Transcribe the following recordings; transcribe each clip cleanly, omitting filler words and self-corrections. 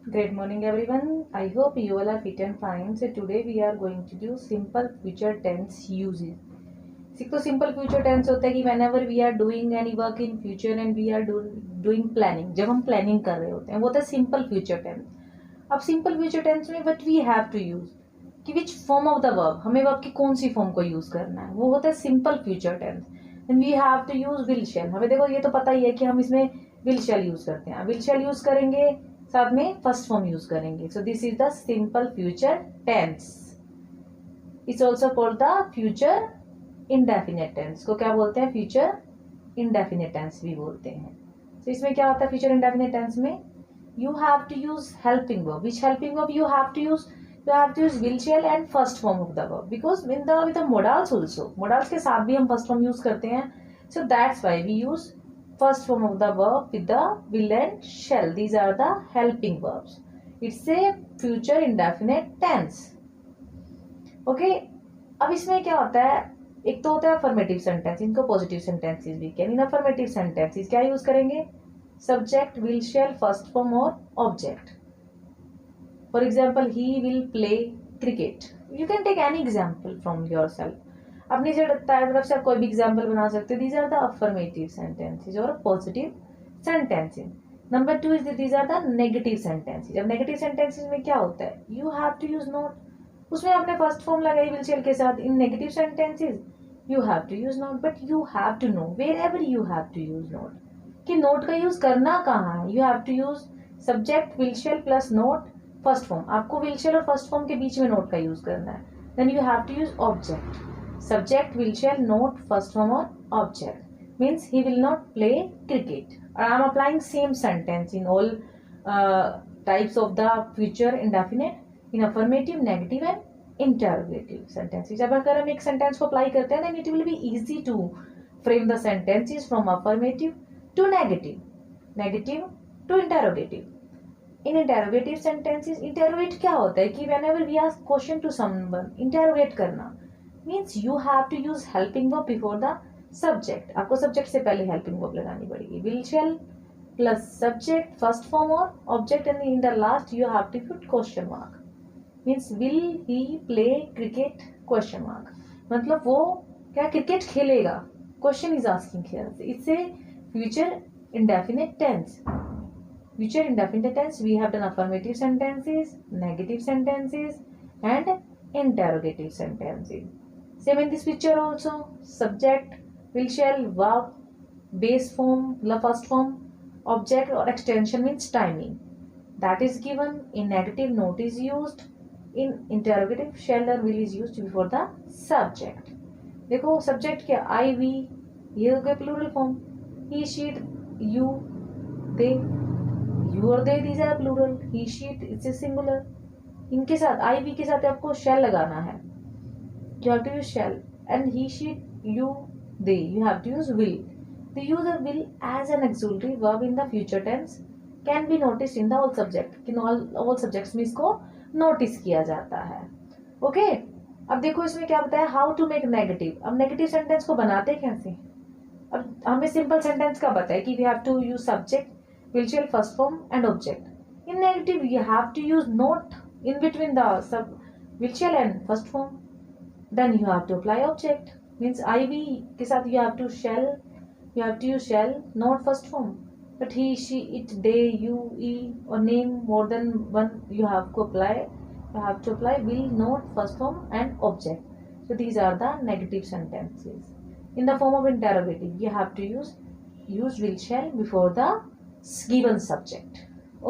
Great morning everyone. I hope you all are fit and fine. So today we are going to do simple future tense uses. सीखो simple future tense होता है कि whenever we are doing any work in future and we are doing planning, जब हम planning कर रहे होते हैं वो होता है सिंपल फ्यूचर टेंस. अब सिंपल फ्यूचर टेंस में what we have to use कि which form of the verb, हमें वर्ब की कौन सी फॉर्म को यूज करना है, वो होता है simple future tense. And we have to use will shall. हमें देखो ये तो पता ही है कि हम इसमें विल शेल यूज करते हैं. विल शेल यूज करेंगे, साथ में फर्स्ट फॉर्म यूज करेंगे. So this is the simple future tense. It's also called the future indefinite tense. को क्या बोलते हैं? फ्यूचर इंडेफिनेट टेंस भी बोलते हैं. तो इसमें क्या होता है फ्यूचर इंडेफिनेट टेंस में? you have to use helping verb. Which helping verb you have to use? You have to use will shall and first form of the verb, because with the modals also, modals के साथ भी हम first form use करते हैं. So that's why we use first form of the verb with the will and shall. These are the helping verbs. It's a future indefinite tense. Okay. अब इसमें क्या होता है, एक तो होता है अफर्मेटिव सेंटेंस, इनको पॉजिटिव सेंटेंसेस भी कहते हैं. इन अफर्मेटिव सेंटेंसेस क्या यूज करेंगे? Subject, will shall, first form or object. For example, he will play cricket. You can take any example from yourself. अपनी तरफ से आप कोई भी एग्जाम्पल बना सकते हो. These are the affirmative sentences or positive sentences. Number 2 is these are the negative sentences. अब negative sentences में क्या होता है? You have to use not. उसमें आपने first form लगाई will shall के साथ. In negative sentences you have to use not, but you have to know wherever you have to use not कि नोट का यूज करना कहाँ है. You have to use subject will shall plus not first form. आपको will shall और first form के बीच में नोट का यूज करना है. Then you have to use object. Subject will shall not first form और object means he will not play cricket. I am applying same sentence in all types of the future indefinite in affirmative, negative and interrogative sentences. अब अगर हम एक sentence को apply करते हैं then it will be easy to frame the sentences from affirmative to negative, negative to interrogative. In interrogative sentences, interrogate क्या होता है कि whenever we ask question to someone, interrogate करना means you have to use helping verb before the subject. आपको subject से पहले helping verb लगानी पड़ेगी. Will shall plus subject, first form और object, and in the last you have to put question mark. Means will he play cricket? Question mark. मतलब वो क्या cricket खेलेगा? Question is asking here. इससे future indefinite tense. Future indefinite tense we have done affirmative sentences, negative sentences and interrogative sentences. Same in this picture also. Subject, will shall, verb, base form, the first form, object or extension means timing. That is given. In negative note is used. In interrogative shall or will is used before the subject. देखो subject क्या? I, we, ये हो गया plural form. He, she, you, they. You और they, these are plural. He, she, it's a singular. इनके साथ I, we के साथ आपको shall लगाना है. You have to use shall. And he, she, you, they. You have to use will. The use of will as an auxiliary verb in the future tense can be noticed in the all subject. कि all subjects में इसको notice किया जाता है. Okay? अब देखो इसमें क्या बताया? How to make negative. अब negative sentence को बनाते कैसे? अब हमें सिंपल सेंटेंस का पता है कि we have to use subject, will shall, first form and object. In negative you have to use not in between the sub will shall and first form. Then you have to apply object means I we के साथ you have to shall, you have to use shall not first form. But he, she, it, they, you, ई और name more than one you have to apply will, not, first form and object. So these are the negative sentences. In the form of interrogative, you have to use will shall before the given subject.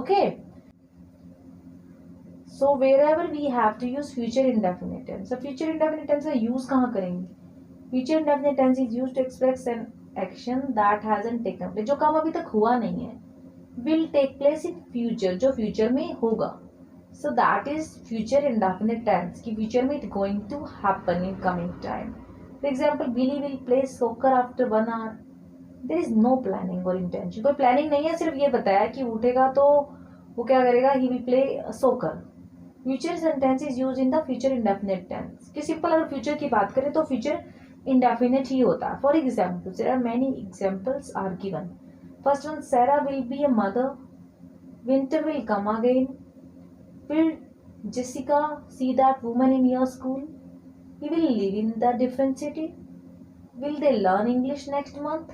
Okay. So wherever we have to use future indefinite tense. So future indefinite tense का use कहाँ करेंगे? Future indefinite tense is used to express an action that hasn't taken place. जो काम अभी तक हुआ नहीं है. Will take place in future. जो future में होगा. So that is future indefinite tense. कि future में it going to happen in coming time. For example, Billy will play soccer after 1 hour. There is no planning or intention. कोई planning नहीं है, सिर्फ ये बताया कि उठेगा तो वो क्या करेगा? He will play soccer. Future sentence is used in the future indefinite tense. कि simple अगर future की बात करें तो future indefinite ही होता है. For example, there are many examples are given. First one, Sarah will be a mother Winter will come again. Will Jessica see that woman in your school? He will live in the different city. Will they learn English next month?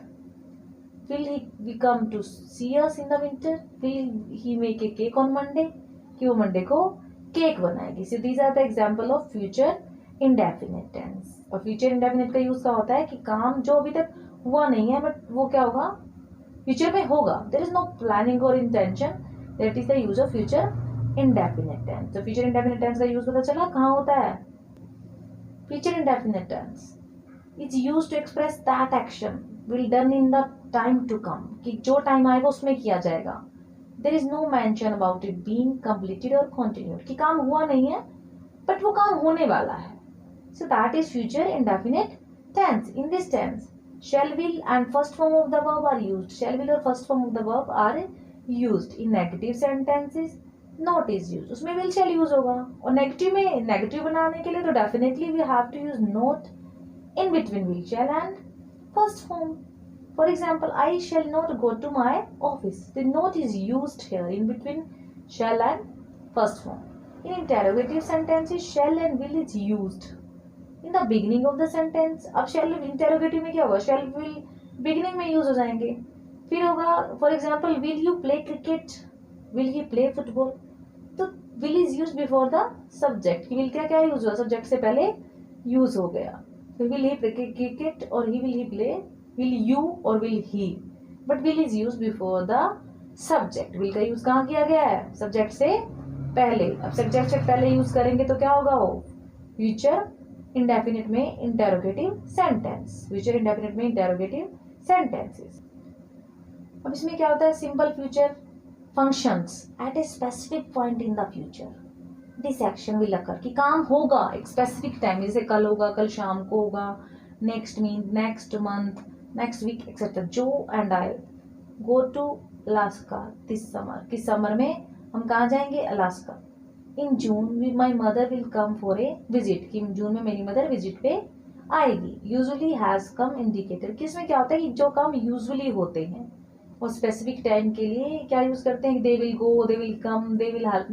Will he come to see us in the winter? Will he make a cake on Monday? कि वो Monday को cake बनाएगी. So these are the example of future indefinite tense. और future indefinite का use क्या होता है कि काम जो अभी तक हुआ नहीं है बट वो क्या होगा, फ्यूचर में होगा. देयर इज नो प्लानिंग और intention. That is the use of future indefinite tense. तो फ्यूचर इंडेफिनिट टेंस का यूज पता चला कहाँ होता है. Future indefinite tense is use to express that action will done in the time to come, कि जो टाइम आएगा उसमें किया जाएगा. There is no mention about it being completed और कंटिन्यूड, कि काम हुआ नहीं है बट वो काम होने वाला है. So that is future indefinite tense. In this tense, shall will and first form of the verb are used. Shall will और first form of the verb are used. In negative sentences, not is used. उसमें will shall use होगा. और negative में negative बनाने के लिए तो definitely we have to use not in between will shall and first form. For example, I shall not go to my office. The not is used here in between shall and first form. In interrogative sentences, shall and will is used in the beginning of the sentence. अब shall interrogative में क्या होगा, shall will beginning में use हो जाएंगे. फिर होगा for example will you play cricket, will he play football. तो will is use before the subject. Will क्या क्या यूज हुआ, सब्जेक्ट से पहले यूज हो गया. तो विल ही प्ले क्रिकेट और he will he play, will you और will he, but will is use before the subject. Will का यूज कहाँ किया गया है, सब्जेक्ट से पहले. अब सब्जेक्ट से पहले यूज करेंगे तो क्या होगा, वो फ्यूचर इंडेफिनिट में इंटेरोगेटिव सेंटेंस. फ्यूचर इंडेफिनिट में इंटेरोगेटिव सेंटेंसेस. अब इसमें क्या होता है, simple future functions eight a specific point in the future. This action will occur, कि काम होगा एक स्पेसिफिक टाइम, जैसे कल होगा, कल शाम को होगा, next mean next month, next week etcetera. जो and I go to Alaska this summer, किस समर में हम कहाँ जाएंगे, Alaska. In June my mother will come for a visit, कि जून में मेरी मदर विजिट पे आएगी. यूजुअली हैज कम इंडिकेटर, किसमें क्या होता है कि जो काम यूजुअली होते हैं और स्पेसिफिक टाइम के लिए क्या यूज करते हैं, they will go, they will come, they will help.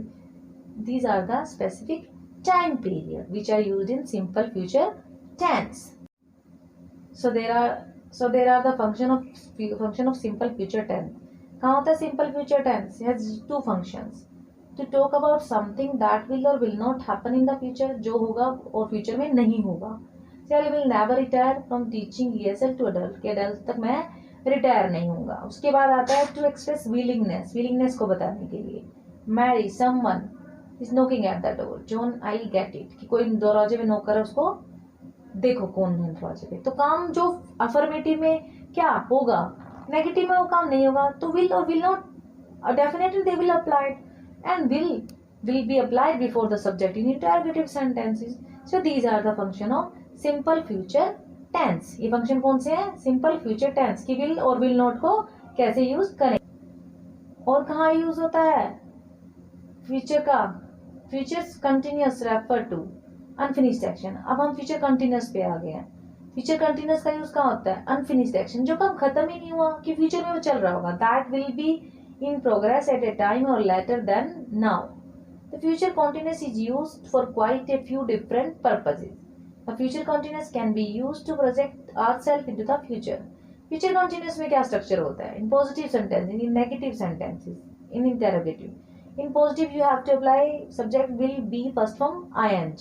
These are the specific time period which are used in simple future tense. So there are the function of simple future tense. कहाँ होता है simple future tense, has two functions. To talk about something that will or will not happen in the future, जो होगा और future में नहीं होगा. Shall will never retire from teaching ESL to adult, के adult तक मैं रिटायर नहीं होगा. उसके बाद आता है to express willingness, willingness को बताने के लिए. Marry someone is knocking at the door, John I'll get it, कि कोई दरवाजे में नॉक करे, उसको देखो कौन है दरवाजे पे. तो काम जो अफर्मेटिव में क्या होगा, नेगेटिव में वो काम नहीं होगा. तो will और will not, definitely they will apply it. And will be applied before the subject in interrogative sentences. So these are the function of simple future tense. ये function कौन से हैं, simple future tense, कि will और will not को कैसे use करें और कहाँ use होता है. future का future continuous refer to unfinished action. अब हम future continuous पे आ गए हैं. future continuous का use कहाँ होता है, unfinished action, जो काम खत्म ही नहीं हुआ, कि future में वो चल रहा होगा. that will be in progress at a time or later than now. The future continuous is used for quite a few different purposes. The future continuous can be used to project ourselves into the future. Future continuous में क्या structure होता है, in positive sentences, in negative sentences, in interrogative. In positive you have to apply subject will be first form ing.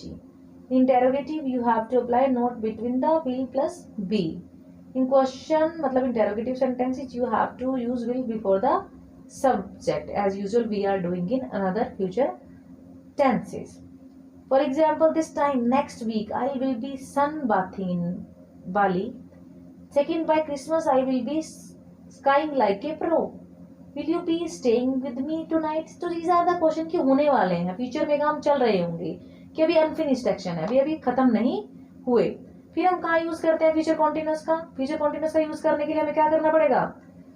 In interrogative you have to apply not between the will plus be. In question मतलब interrogative sentences you have to use will before the subject as usual we are doing in another future tenses. For example, this time next week I will be sunbathing in Bali. Second, by Christmas I will be skiing like a pro. Will you be staying with me tonight? तो these are the question कि होने वाले हैं, future में काम चल रहे होंगे, कि अभी अनफिनिश्ड एक्शन है, अभी खत्म नहीं हुए. फिर हम कहाँ यूज करते हैं फ्यूचर कॉन्टिन्यूस का. फ्यूचर कॉन्टिन्यूस का यूज करने के लिए हमें क्या करना पड़ेगा,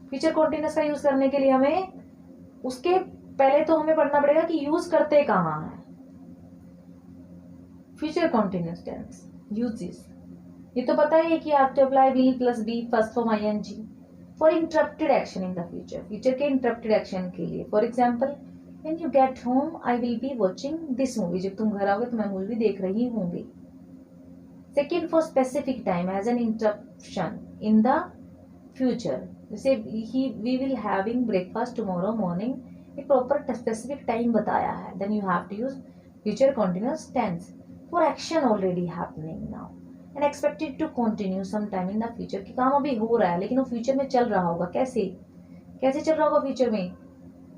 फ्यूचर कॉन्टिन्यूस का यूज करने के लिए हमें उसके पहले तो हमें पढ़ना पड़ेगा कि यूज करते कहाँ है. फ्यूचर कॉन्टिन्यूस टेंस यूजेस, ये तो पता ही है कि आप to apply will plus be first form ING. For interrupted action in the future, future के इंटरप्टेड एक्शन के लिए, for example when you get home I will be watching this movie, जब तुम घर आओगे तो मैं मूवी देख रही होंगी. Second, for specific time as an interruption in the future, जैसे we will having breakfast tomorrow morning, एक प्रॉपर स्पेसिफिक टाइम बताया है, then you have to use future continuous tense for action already happening now and expected to continue some time in the future, कि काम अभी हो रहा है लेकिन वो फ्यूचर में चल रहा होगा. कैसे कैसे चल रहा होगा फ्यूचर में?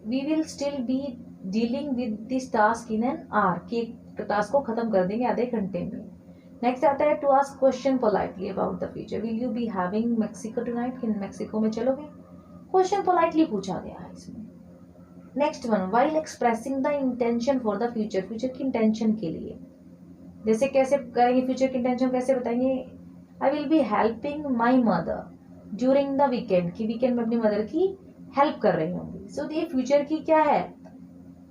We will still be dealing with this task in an hour, कि टास्क को खत्म कर देंगे आधे घंटे में. नेक्स्ट आता है to ask question politely about the future, will you be having Mexico tonight, कि मैक्सिको में चलोगे, क्वेश्चन पोलाइटली पूछा गया है इसमें. Next one, while expressing the intention for the future, future की इंटेंशन के लिए, जैसे कैसे करेंगे फ्यूचर की इंटेंशन, कैसे बताएंगे, आई will be helping my mother during the weekend, कि वीकेंड में अपनी मदर की हेल्प कर रही होंगी. सो ये फ्यूचर की क्या है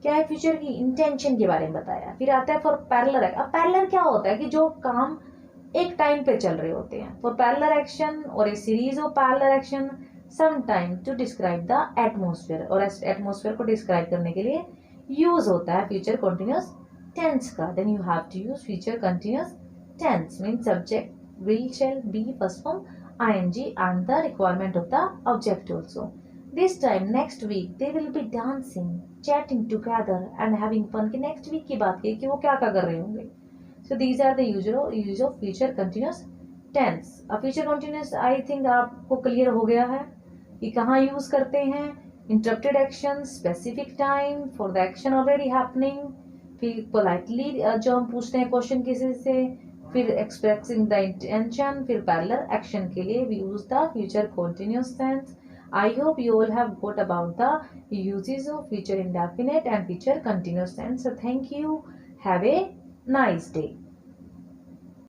फ्यूचर की इंटेंशन के बारे में बताया. फिर आता है फॉर पैरेलल. अब पैरेलल क्या होता है कि जो काम एक टाइम पे चल रहे होते हैं. फॉर पैरेलल एक्शन और a series of parallel action some time to describe the atmosphere, और एटमोस्फेयर को डिस्क्राइब करने के लिए यूज होता है फ्यूचर कंटिन्यूअस टेंस का. Then you have to use future continuous tense mean subject will shall be first form ing and the requirement of the object also. This time next week they will be dancing, chatting together and having fun. कि next week की बात की कि वो क्या क्या कर रहे होंगे. So these are the use of future continuous tense. अब future continuous I think आपको क्लियर हो गया है कि कहाँ यूज करते हैं. interrupted action, specific time for the action already happening, फिर politely जो हम पूछते हैं क्वेश्चन किसी से, फिर एक्सप्रेसिंग द इंटेंशन, फिर पैरेलल एक्शन के लिए we use the future continuous tense. I hope you all have got about the uses of future indefinite and future continuous tense. So thank you, have a nice day.